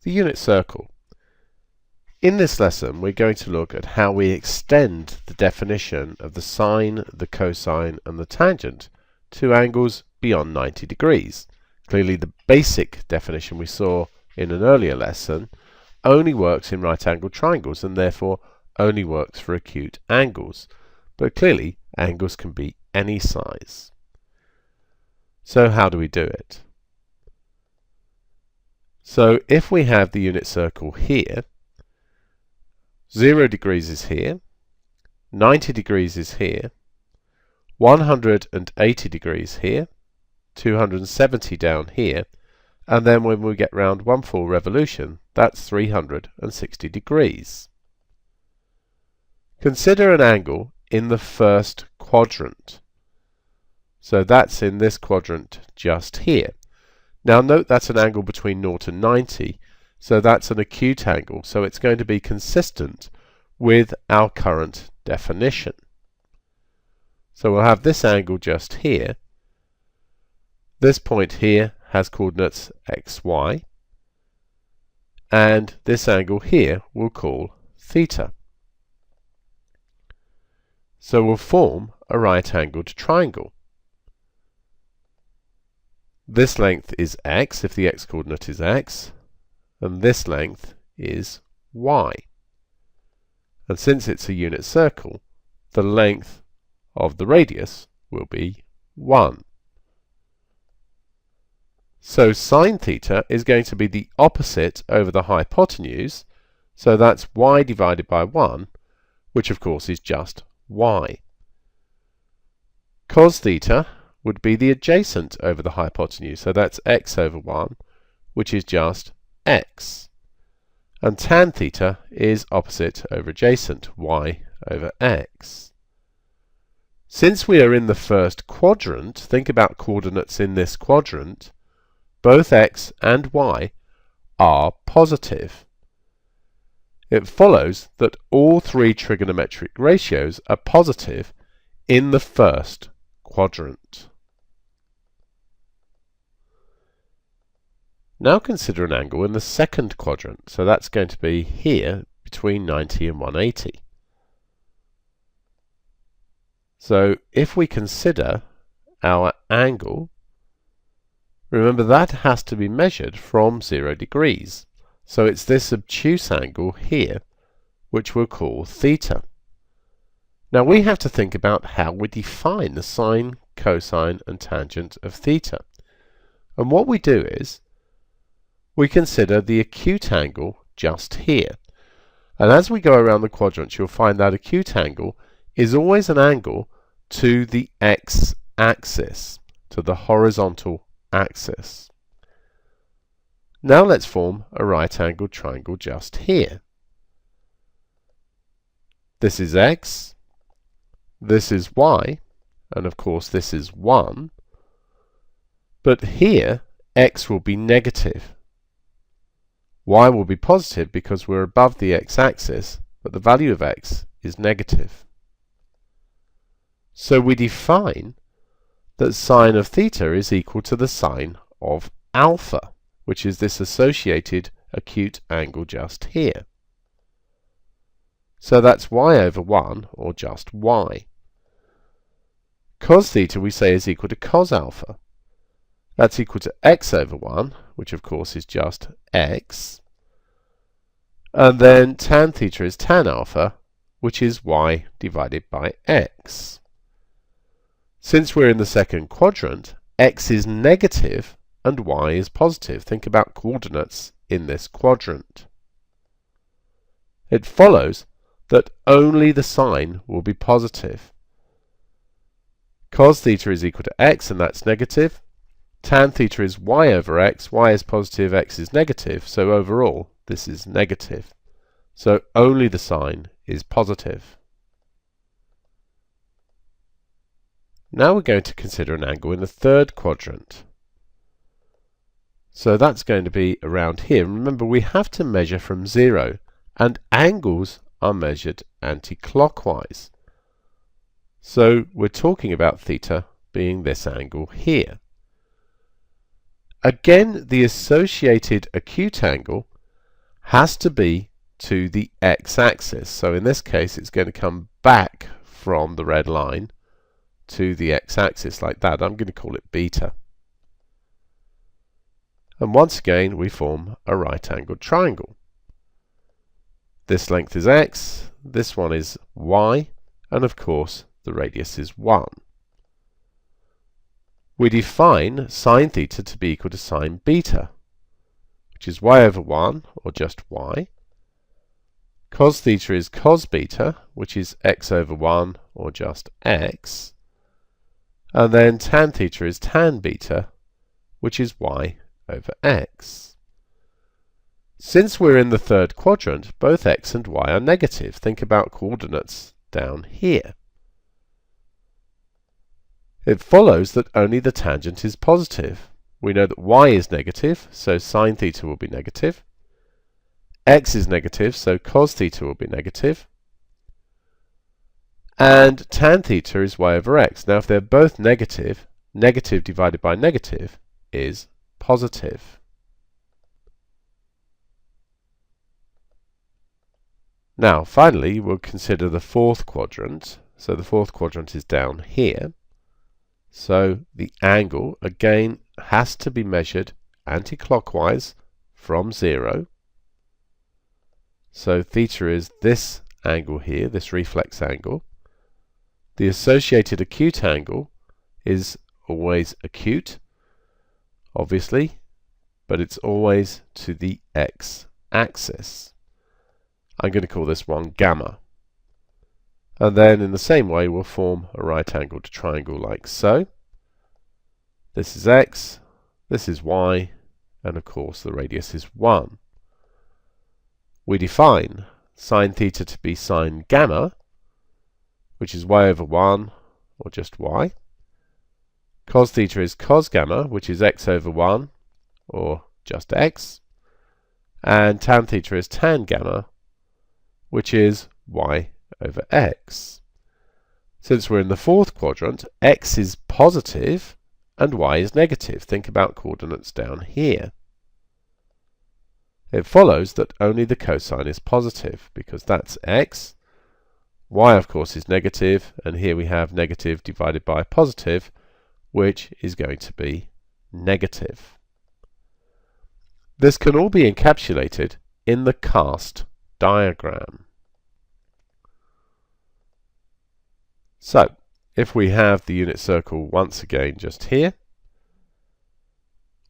the unit circle. In this lesson we're going to look at how we extend the definition of the sine, the cosine and the tangent to angles beyond 90 degrees. Clearly the basic definition we saw in an earlier lesson only works in right angled triangles and therefore only works for acute angles. But clearly angles can be any size. So how do we do it? So if we have the unit circle here, 0 degrees is here, 90 degrees is here, 180 degrees here, 270 down here, and then when we get round one full revolution, that's 360 degrees. Consider an angle in the first quadrant. So that's in this quadrant just here. Now note that's an angle between 0 and 90, so that's an acute angle, so it's going to be consistent with our current definition. So we'll have this angle just here. This point here has coordinates x, y, and this angle here we'll call theta. So we'll form a right-angled triangle. This length is x if the x-coordinate is x, and this length is y. And since it's a unit circle, the length of the radius will be 1. So sine theta is going to be the opposite over the hypotenuse, so that's y divided by 1, which of course is just y. Cos theta would be the adjacent over the hypotenuse, so that's x over 1, which is just x. And tan theta is opposite over adjacent, y over x. Since we are in the first quadrant, think about coordinates in this quadrant, both x and y are positive. It follows that all three trigonometric ratios are positive in the first quadrant. Now consider an angle in the second quadrant, so that's going to be here between 90 and 180. So if we consider our angle, remember that has to be measured from 0 degrees. So it's this obtuse angle here, which we'll call theta. Now we have to think about how we define the sine, cosine and tangent of theta. And what we do is, we consider the acute angle just here. And as we go around the quadrants, you'll find that acute angle is always an angle to the x-axis, to the horizontal axis. Now let's form a right-angled triangle just here. This is x, this is y, and of course this is 1. But here, x will be negative. Y will be positive because we're above the x-axis, but the value of x is negative. So we define that sine of theta is equal to the sine of alpha, which is this associated acute angle just here. So that's y over 1, or just y. Cos theta we say is equal to cos alpha. That's equal to x over 1, which of course is just x. And then tan theta is tan alpha, which is y divided by x. Since we're in the second quadrant, x is negative and y is positive. Think about coordinates in this quadrant. It follows that only the sine will be positive. Cos theta is equal to x, and that's negative. Tan theta is y over x, y is positive, x is negative, so overall this is negative. So only the sine is positive. Now we're going to consider an angle in the third quadrant. So that's going to be around here. Remember, we have to measure from 0, and angles are measured anti-clockwise. So we're talking about theta being this angle here. Again, the associated acute angle has to be to the x-axis. So in this case it's going to come back from the red line to the x-axis like that. I'm going to call it beta. And once again we form a right-angled triangle. This length is x, this one is y, and of course the radius is 1. We define sine theta to be equal to sine beta, which is y over 1, or just y. Cos theta is cos beta, which is x over 1, or just x. And then tan theta is tan beta, which is y over x. Since we're in the third quadrant, both x and y are negative. Think about coordinates down here. It follows that only the tangent is positive. We know that y is negative, so sine theta will be negative. X is negative, so cos theta will be negative. And tan theta is y over x. Now if they're both negative, negative divided by negative is positive. Now finally we'll consider the fourth quadrant. So the fourth quadrant is down here. So the angle again has to be measured anti-clockwise from 0. So theta is this angle here, this reflex angle. The associated acute angle is always acute, obviously, but it's always to the x-axis. I'm going to call this one gamma. And then in the same way we'll form a right-angled triangle like so. This is x, this is y, and of course the radius is 1. We define sine theta to be sine gamma, which is y over 1, or just y. Cos theta is cos gamma, which is x over 1, or just x. And tan theta is tan gamma, which is y over x. Since we're in the fourth quadrant, x is positive and y is negative. Think about coordinates down here. It follows that only the cosine is positive, because that's x. Y, of course, is negative, and here we have negative divided by positive, which is going to be negative. This can all be encapsulated in the cast diagram. So, if we have the unit circle once again just here,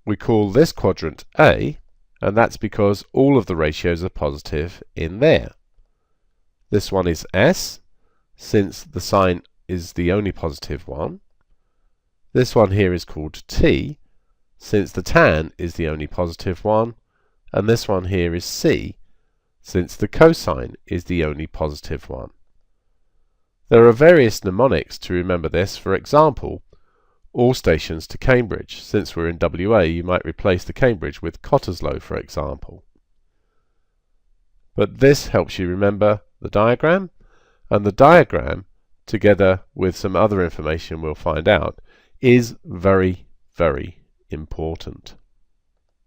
we call this quadrant A, and that's because all of the ratios are positive in there. This one is S, since the sine is the only positive one. This one here is called T, since the tan is the only positive one. And this one here is C, since the cosine is the only positive one. There are various mnemonics to remember this. For example, all stations to Cambridge. Since we're in WA, you might replace the Cambridge with Cottesloe, for example. But this helps you remember the diagram, and the diagram, together with some other information we'll find out, is very, very important.